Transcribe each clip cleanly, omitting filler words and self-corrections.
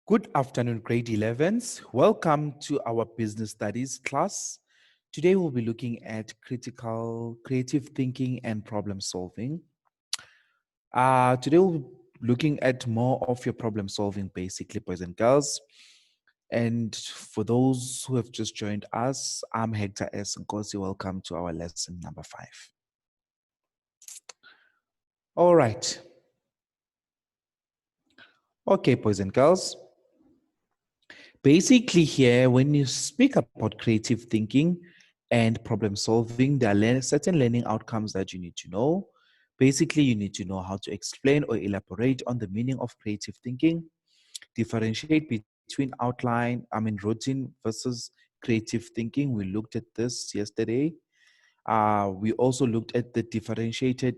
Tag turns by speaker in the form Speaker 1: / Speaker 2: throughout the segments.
Speaker 1: Good afternoon, grade 11s. Welcome to our business studies class. Today we'll be looking at critical creative thinking and problem solving. Today we'll be looking at more of your problem solving, basically, boys and girls. And for those who have just joined us, I'm Hector S. Nkosi. Welcome to our lesson number 5. All right. Okay, boys and girls. Basically, here, when you speak about creative thinking and problem solving, there are certain learning outcomes that you need to know. Basically, you need to know how to explain or elaborate on the meaning of creative thinking, differentiate between routine versus creative thinking. We looked at this yesterday. We also looked at the differentiated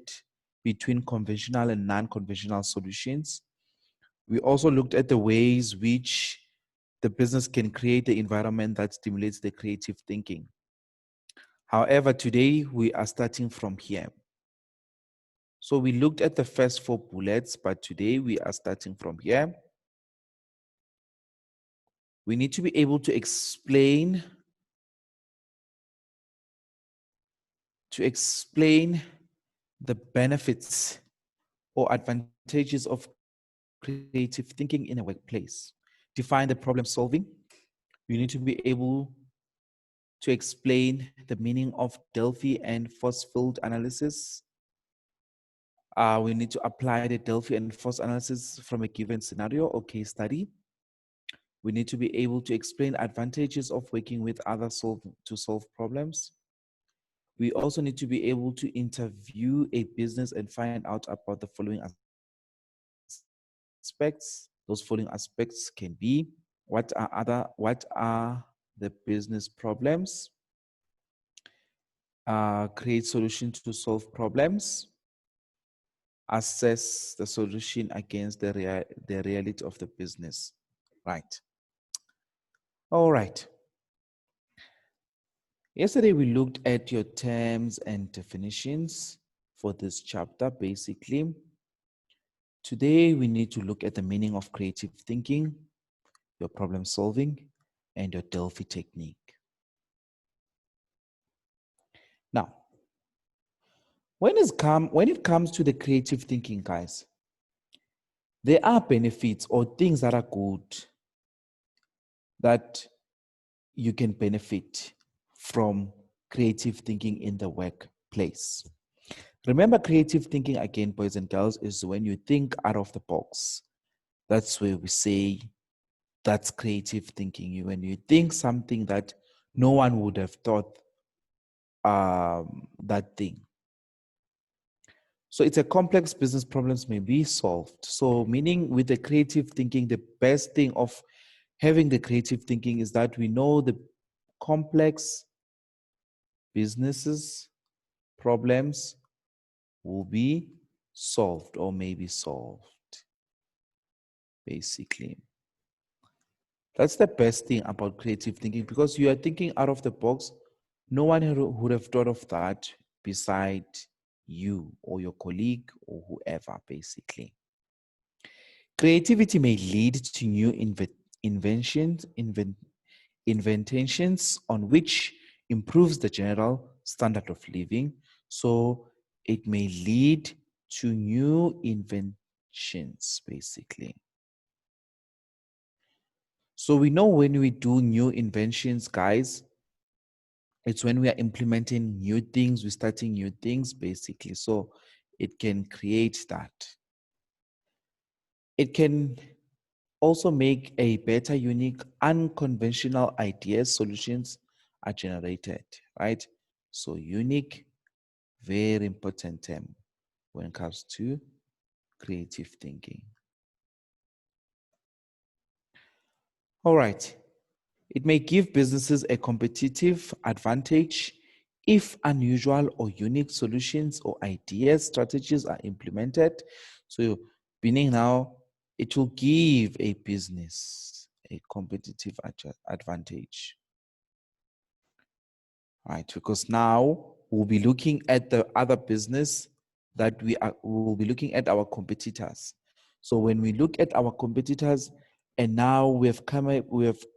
Speaker 1: between conventional and non-conventional solutions. We also looked at the ways which the business can create the environment that stimulates the creative thinking. However, today we are starting from here. So we looked at the first 4 bullets, but today we are starting from here. We need to be able to explain the benefits or advantages of creative thinking in a workplace. Define the problem solving. You need to be able to explain the meaning of DELPHI and force field analysis. We need to apply the DELPHI and force analysis from a given scenario or case study. We need to be able to explain advantages of working with others to solve problems. We also need to be able to interview a business and find out about the following aspects. Those following aspects can be what are the business problems, create solutions to solve problems, assess the solution against the reality of the business. Right. All right. Yesterday we looked at your terms and definitions for this chapter, basically. Today we need to look at the meaning of creative thinking, your problem solving, and your DELPHI technique. Now, when it comes to the creative thinking, guys, there are benefits or things that are good that you can benefit from creative thinking in the workplace. Remember, creative thinking, again, boys and girls, is when you think out of the box. That's where we say that's creative thinking. When you think something that no one would have thought that thing. So it's a complex business problems may be solved. So meaning with the creative thinking, the best thing of having the creative thinking is that we know the complex businesses problems will be solved or may be solved, basically. That's the best thing about creative thinking, because you are thinking out of the box. No one would have thought of that beside you or your colleague or whoever, basically. Creativity may lead to new inventions on which improves the general standard of living. So it may lead to new inventions, basically. So we know when we do new inventions, guys, it's when we are implementing new things, we're starting new things, basically. So it can create that. It can also make a better, unique, unconventional ideas, solutions are generated, right? So unique, very important term when it comes to creative thinking. All right. It may give businesses a competitive advantage if unusual or unique solutions or ideas, strategies are implemented. So meaning now, it will give a business a competitive advantage. Right, because now we'll be looking at the other business we'll be looking at our competitors. So when we look at our competitors, And now we have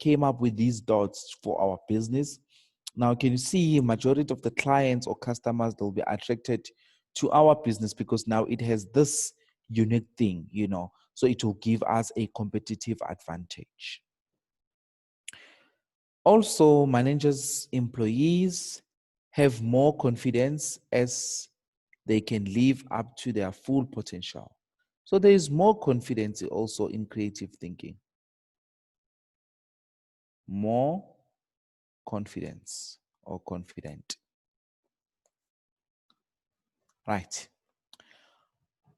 Speaker 1: came up with these dots for our business. Now, can you see majority of the clients or customers, they'll be attracted to our business because now it has this unique thing, so it will give us a competitive advantage. Also, managers, employees have more confidence as they can live up to their full potential. So there is more confidence also in creative thinking. More confidence or confident. Right.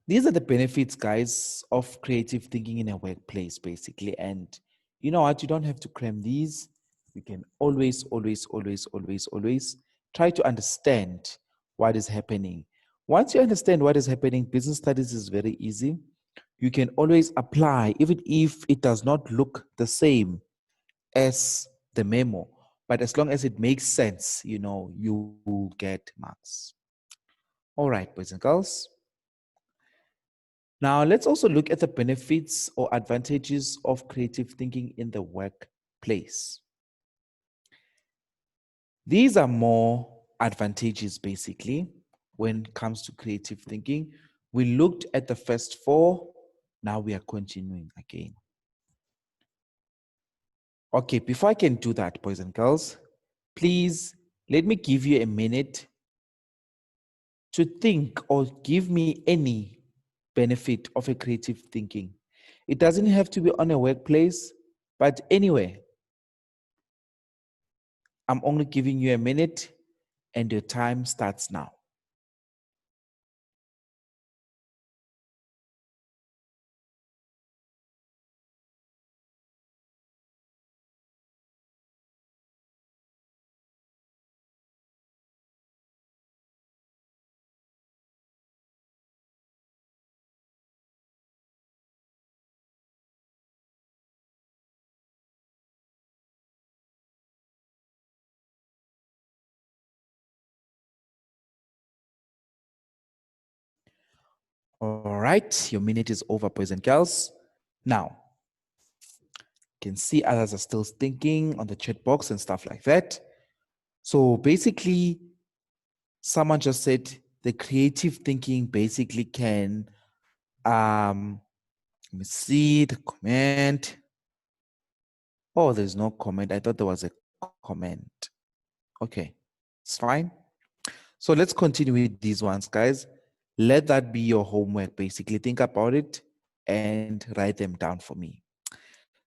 Speaker 1: These are the benefits, guys, of creative thinking in a workplace, basically. And you know what? You don't have to cram these. You can always try to understand what is happening. Once you understand what is happening, business studies is very easy. You can always apply, even if it does not look the same as the memo. But as long as it makes sense, you will get marks. All right, boys and girls. Now, let's also look at the benefits or advantages of creative thinking in the workplace. These are more advantages, basically, when it comes to creative thinking. We looked at the first four. Now we are continuing again. Okay, before I can do that, boys and girls, please let me give you a minute to think or give me any benefit of a creative thinking. It doesn't have to be on a workplace, but anywhere. I'm only giving you a minute and your time starts now. All right, your minute is over, boys and girls. Now, you can see others are still thinking on the chat box and stuff like that. So basically, someone just said the creative thinking basically can, let me see the comment. Oh, there's no comment. I thought there was a comment. Okay, it's fine. So let's continue with these ones, guys. Let that be your homework, basically. Think about it and write them down for me.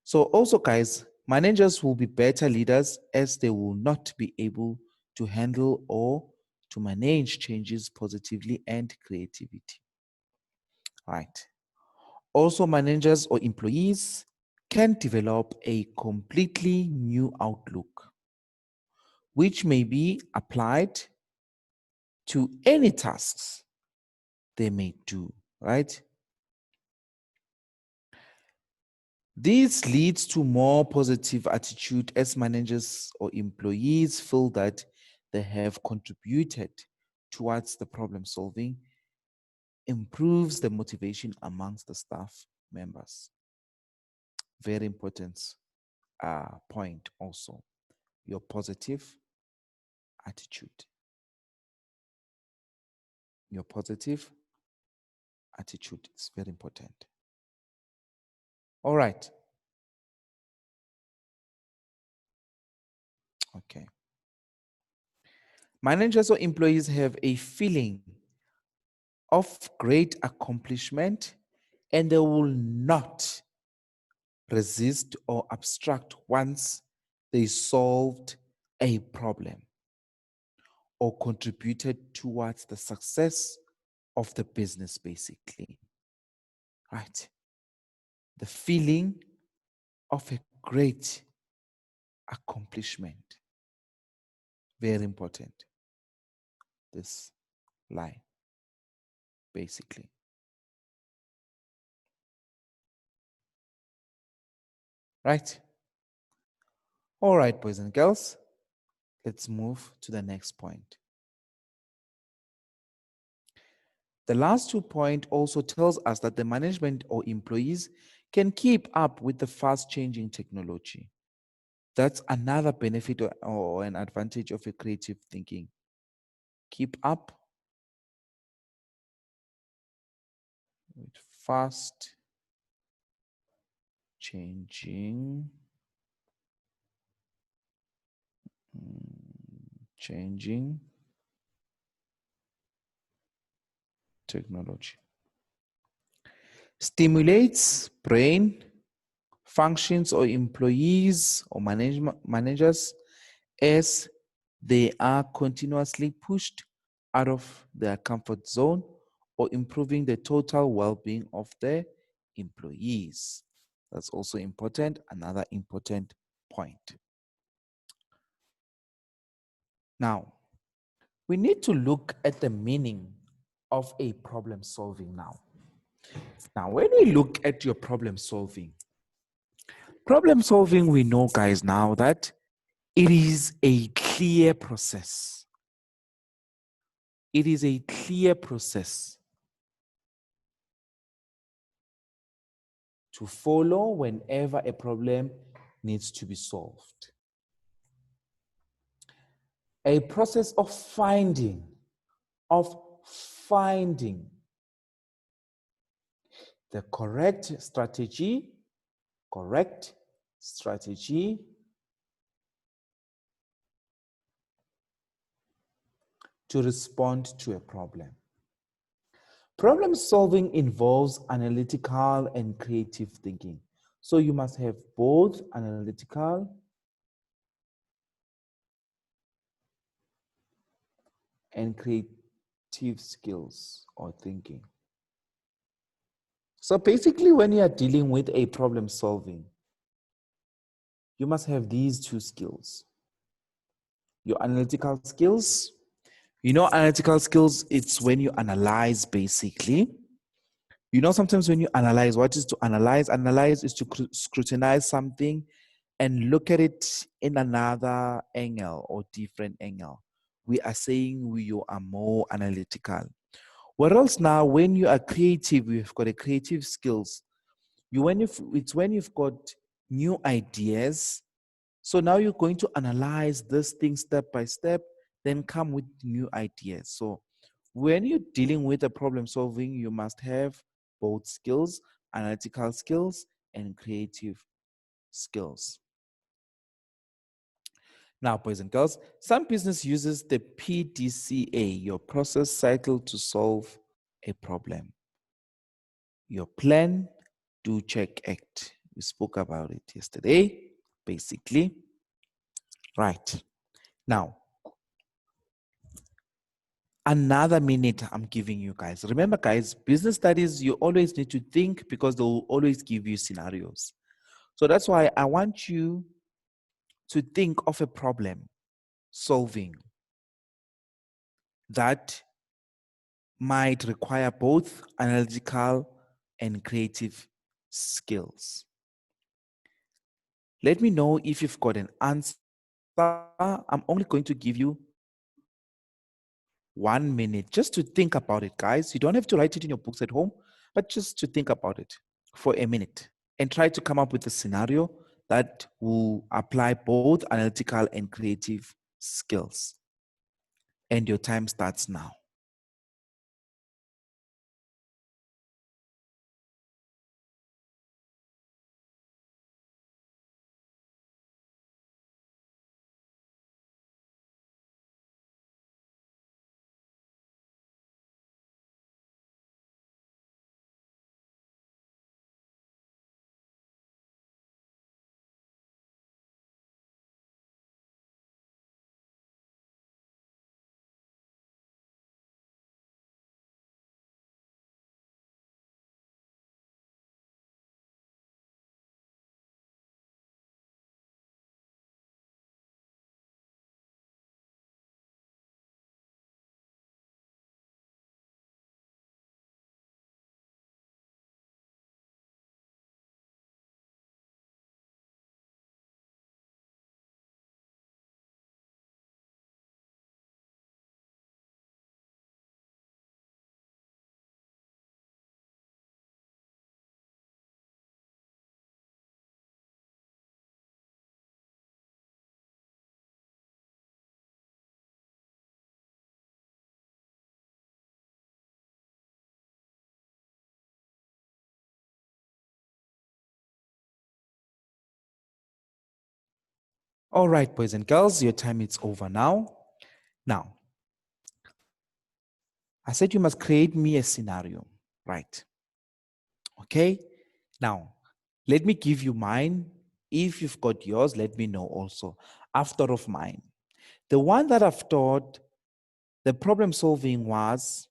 Speaker 1: So also, guys, managers will be better leaders as they will not be able to handle or to manage changes positively and creativity. Right. Also, managers or employees can develop a completely new outlook, which may be applied to any tasks they may do, right? This leads to more positive attitude as managers or employees feel that they have contributed towards the problem solving, improves the motivation amongst the staff members. Very important point also, your positive attitude. Your positive attitude is very important. All right. Okay. Managers or employees have a feeling of great accomplishment and they will not resist or obstruct once they solved a problem or contributed towards the success of the business, basically. Right. The feeling of a great accomplishment. Very important. This line, basically. Right. All right, boys and girls, let's move to the next point. The last 2 point also tells us that the management or employees can keep up with the fast changing technology. That's another benefit or an advantage of a creative thinking. Keep up with fast changing changing technology. Stimulates brain functions or employees or managers as they are continuously pushed out of their comfort zone or improving the total well-being of their employees. That's also important, another important point. Now, we need to look at the meaning of a problem solving now. Now, when we look at your problem solving, we know, guys, now that it is a clear process. It is a clear process to follow whenever a problem needs to be solved. A process of finding the correct strategy to respond to a problem. Problem solving involves analytical and creative thinking. So you must have both analytical and creative skills or thinking. So basically, when you are dealing with a problem solving, you must have these two skills. Your analytical skills. You know, analytical skills, it's when you analyze basically. You know, sometimes when you analyze, what is to analyze? Analyze is to scrutinize something and look at it in another angle or different angle. We are saying you are more analytical. What else now? When you are creative, you've got a creative skills. It's when you've got new ideas. So now you're going to analyze this thing step by step, then come with new ideas. So when you're dealing with a problem solving, you must have both skills, analytical skills and creative skills. Now, boys and girls, some business uses the PDCA, your process cycle, to solve a problem. Your plan, do, check, act. We spoke about it yesterday, basically. Right. Now, another minute I'm giving you guys. Remember, guys, business studies, you always need to think because they'll always give you scenarios. So that's why I want you to think of a problem solving that might require both analytical and creative skills. Let me know if you've got an answer. I'm only going to give you 1 minute just to think about it, guys. You don't have to write it in your books at home, but just to think about it for a minute and try to come up with a scenario that will apply both analytical and creative skills. And your time starts now. All right, boys and girls, your time is over now. Now, I said you must create me a scenario, right? Okay. Now, let me give you mine. If you've got yours, let me know also. After of mine, the one that I've taught, the problem solving was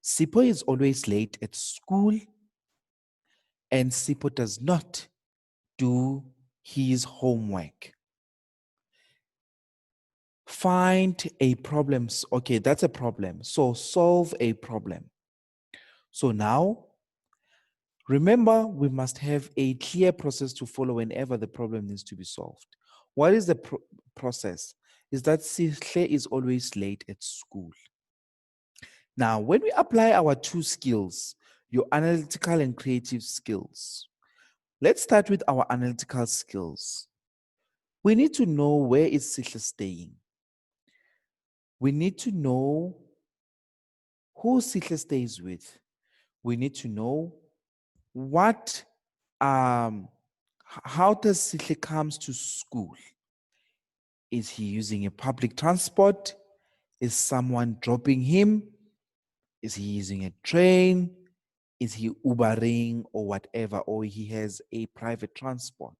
Speaker 1: Sipo is always late at school and Sipo does not do his homework. Find a problem. Okay, that's a problem. So solve a problem. So now, remember, we must have a clear process to follow whenever the problem needs to be solved. What is the process? Is that Sihle is always late at school. Now, when we apply our two skills, your analytical and creative skills, let's start with our analytical skills. We need to know where is Sihle staying. We need to know who Sihle stays with. We need to know what how does Sihle comes to school? Is he using a public transport? Is someone dropping him? Is he using a train? Is he Ubering or whatever, or he has a private transport?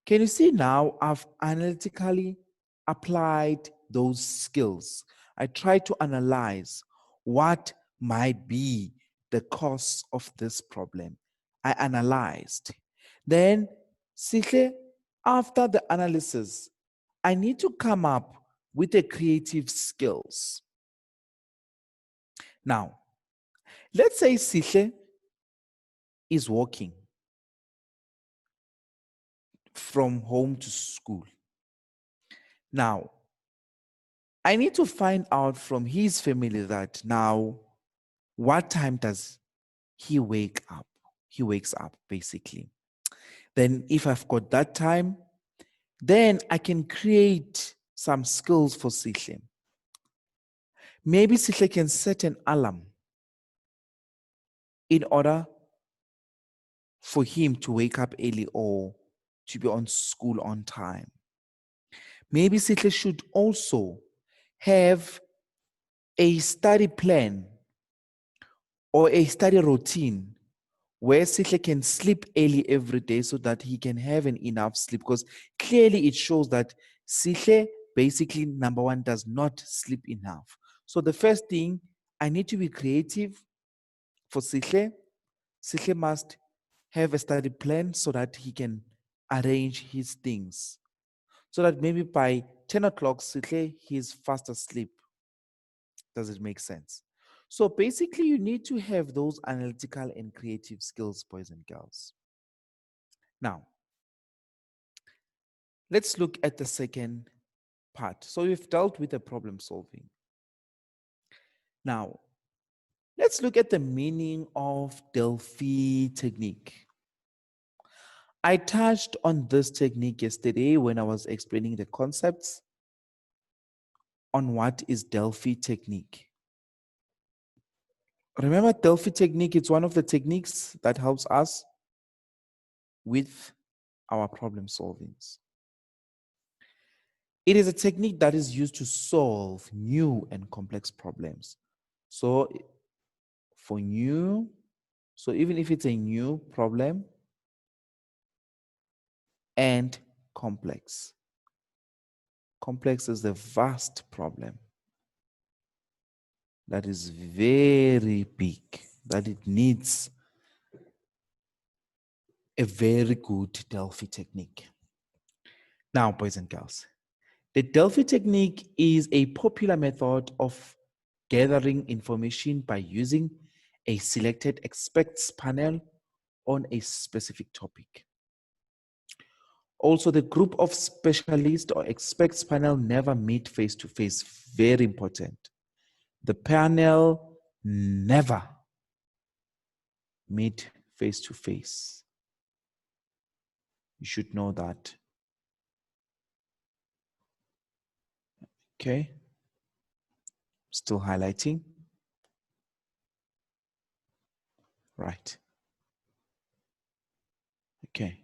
Speaker 1: Can you see now I've analytically applied those skills. I try to analyze what might be the cause of this problem. I analyzed. Then, Sihle, after the analysis, I need to come up with the creative skills. Now, let's say Sihle is walking from home to school. Now, I need to find out from his family that now, what time does he wake up? He wakes up, basically. Then if I've got that time, then I can create some skills for Sihle. Maybe Sihle can set an alarm in order for him to wake up early or to be on school on time. Maybe Sihle should also have a study plan or a study routine where Sihle can sleep early every day so that he can have an enough sleep, because clearly it shows that Sihle basically, number one, does not sleep enough. So the first thing, I need to be creative for Sihle. Sihle must have a study plan so that he can arrange his things. So that maybe by 10 o'clock, Sihle, he's fast asleep. Does it make sense? So basically, you need to have those analytical and creative skills, boys and girls. Now, let's look at the second part. So we've dealt with the problem solving. Now, let's look at the meaning of DELPHI technique. I touched on this technique yesterday when I was explaining the concepts on what is DELPHI technique. Remember, DELPHI technique, it's one of the techniques that helps us with our problem solvings. It is a technique that is used to solve new and complex problems. So for new, so even if it's a new problem and complex. Complex is a vast problem that is very big, that it needs a very good DELPHI technique. Now, boys and girls, the DELPHI technique is a popular method of gathering information by using a selected experts panel on a specific topic. Also, the group of specialists or experts panel never meet face to face. Very important. The panel never meet face to face. You should know that. Okay. Still highlighting. Right. Okay.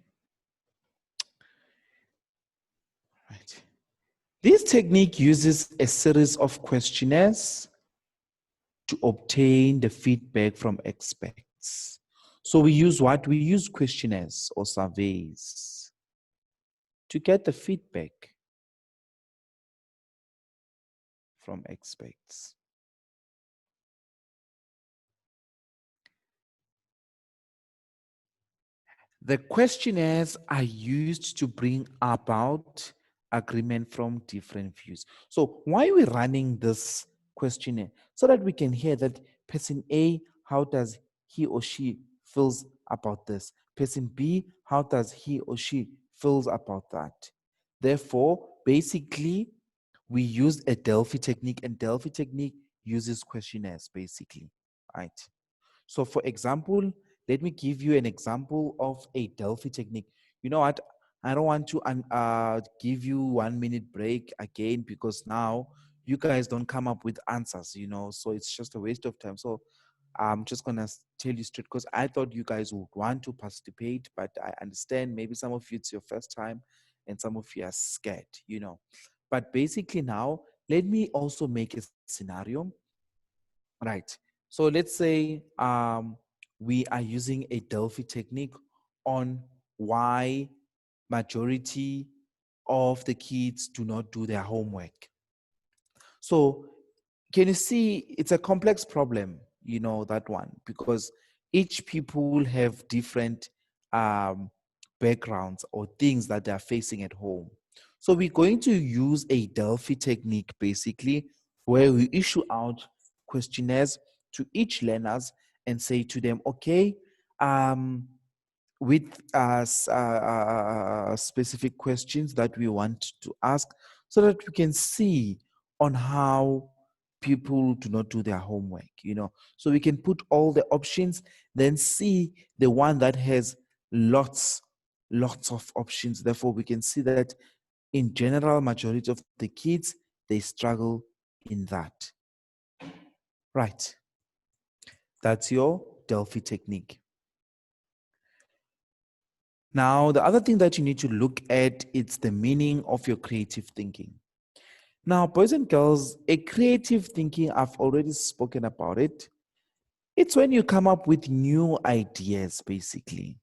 Speaker 1: This technique uses a series of questionnaires to obtain the feedback from experts. So we use what? We use questionnaires or surveys to get the feedback from experts. The questionnaires are used to bring about agreement from different views. So why are we running this questionnaire? So that we can hear that person A, how does he or she feels about this? Person B, how does he or she feels about that? Therefore, basically, we use a Delphi technique, and Delphi technique uses questionnaires, basically, right? So for example, let me give you an example of a Delphi technique. You know what? I don't want to give you 1 minute break again because now you guys don't come up with answers, so it's just a waste of time. So I'm just going to tell you straight because I thought you guys would want to participate, but I understand maybe some of you it's your first time and some of you are scared. But basically now, let me also make a scenario. Right. So let's say we are using a Delphi technique on why majority of the kids do not do their homework. So can you see it's a complex problem, that one, because each people have different um, backgrounds or things that they're facing at home. So we're going to use a Delphi technique basically where we issue out questionnaires to each learners and say to them, okay, with specific questions that we want to ask so that we can see on how people do not do their homework. So we can put all the options, then see the one that has lots of options. Therefore, we can see that in general, majority of the kids, they struggle in that. Right. That's your Delphi technique. Now, the other thing that you need to look at is the meaning of your creative thinking. Now, boys and girls, a creative thinking, I've already spoken about it. It's when you come up with new ideas, basically.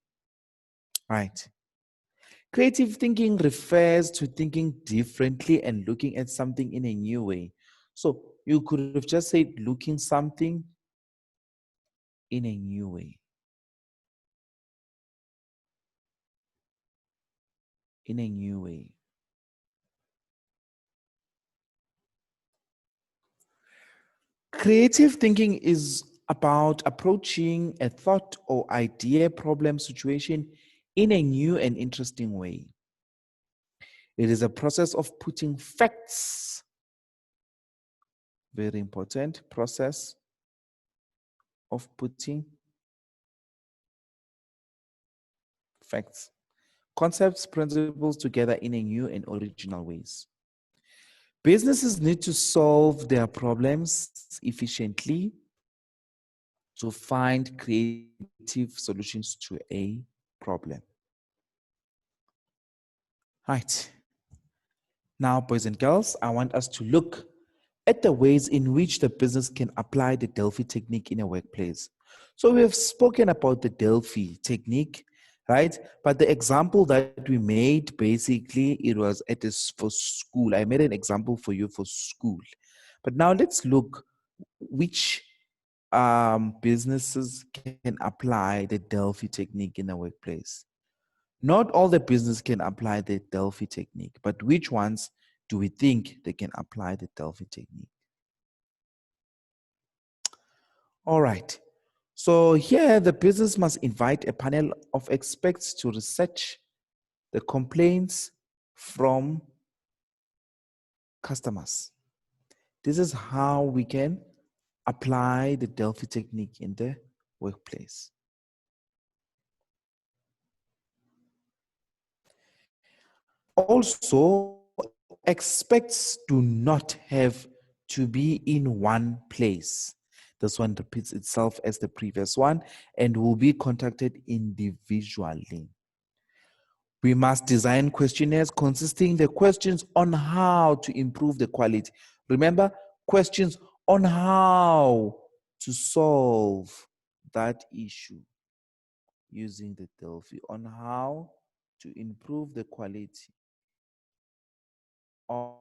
Speaker 1: Right. Creative thinking refers to thinking differently and looking at something in a new way. So you could have just said looking something in a new way. In a new way. Creative thinking is about approaching a thought or idea, problem, situation in a new and interesting way. It is a process of putting facts, very important process of putting facts, concepts, principles together in a new and original ways. Businesses need to solve their problems efficiently to find creative solutions to a problem. Right. Now, boys and girls, I want us to look at the ways in which the business can apply the Delphi technique in a workplace. So we have spoken about the Delphi technique, right? But the example that we made, basically, it was for school. I made an example for you for school. But now let's look which businesses can apply the Delphi technique in a workplace. Not all the business can apply the Delphi technique, but which ones do we think they can apply the Delphi technique? All right. So here the business must invite a panel of experts to research the complaints from customers. This is how we can apply the Delphi technique in the workplace. Also, experts do not have to be in one place. This one repeats itself as the previous one and will be contacted individually. We must design questionnaires consisting the questions on how to improve the quality. Remember, questions on how to solve that issue using the Delphi, on how to improve the quality of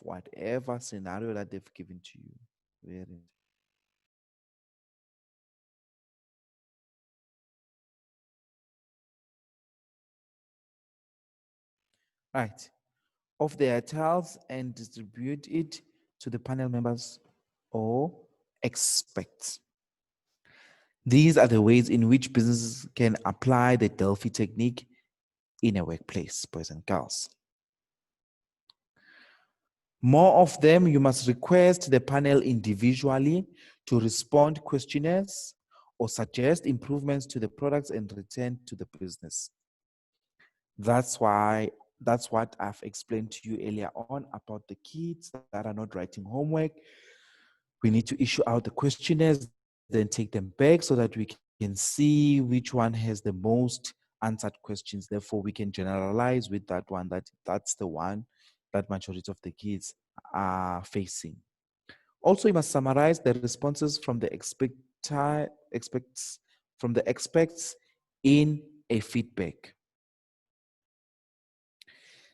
Speaker 1: whatever scenario that they've given to you. Very right. Of their tiles and distribute it to the panel members or experts. These are the ways in which businesses can apply the Delphi technique in a workplace, boys and girls. More of them, you must request the panel individually to respond questionnaires or suggest improvements to the products and return to the business. That's what I've explained to you earlier on about the kids that are not writing homework. We need to issue out the questionnaires, then take them back so that we can see which one has the most answered questions. Therefore, we can generalize with that one, that's the one that majority of the kids are facing. Also, you must summarize the responses from the experts in a feedback.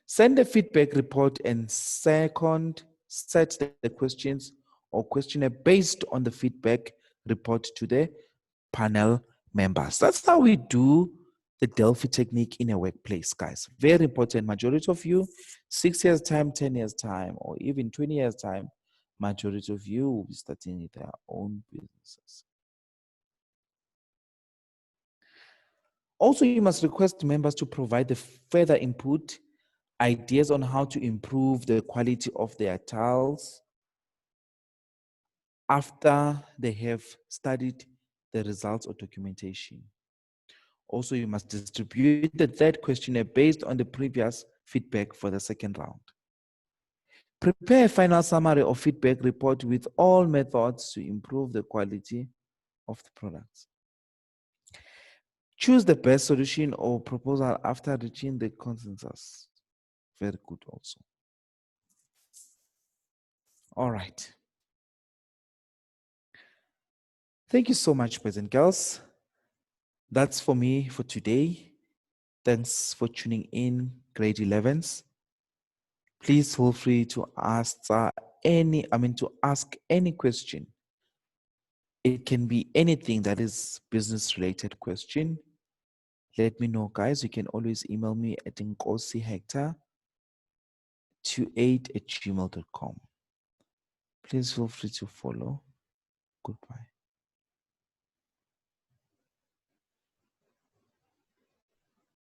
Speaker 1: Send a feedback report and second, set the questions or questionnaire based on the feedback report to the panel members. That's how we do the Delphi technique in a workplace, guys. Very important. Majority of you, 6 years time, 10 years time, or even 20 years time, majority of you will be starting their own businesses. Also, you must request members to provide the further input, ideas on how to improve the quality of their tiles after they have studied the results or documentation. Also, you must distribute the third questionnaire based on the previous feedback for the second round. Prepare a final summary or feedback report with all methods to improve the quality of the products. Choose the best solution or proposal after reaching the consensus. Very good also. All right. Thank you so much, boys and girls. That's for me for today. Thanks for tuning in, grade 11s. Please feel free to ask any question. It can be anything that is business related question. Let me know, guys. You can always email me at nkosihector28@gmail.com. Please feel free to follow. Goodbye.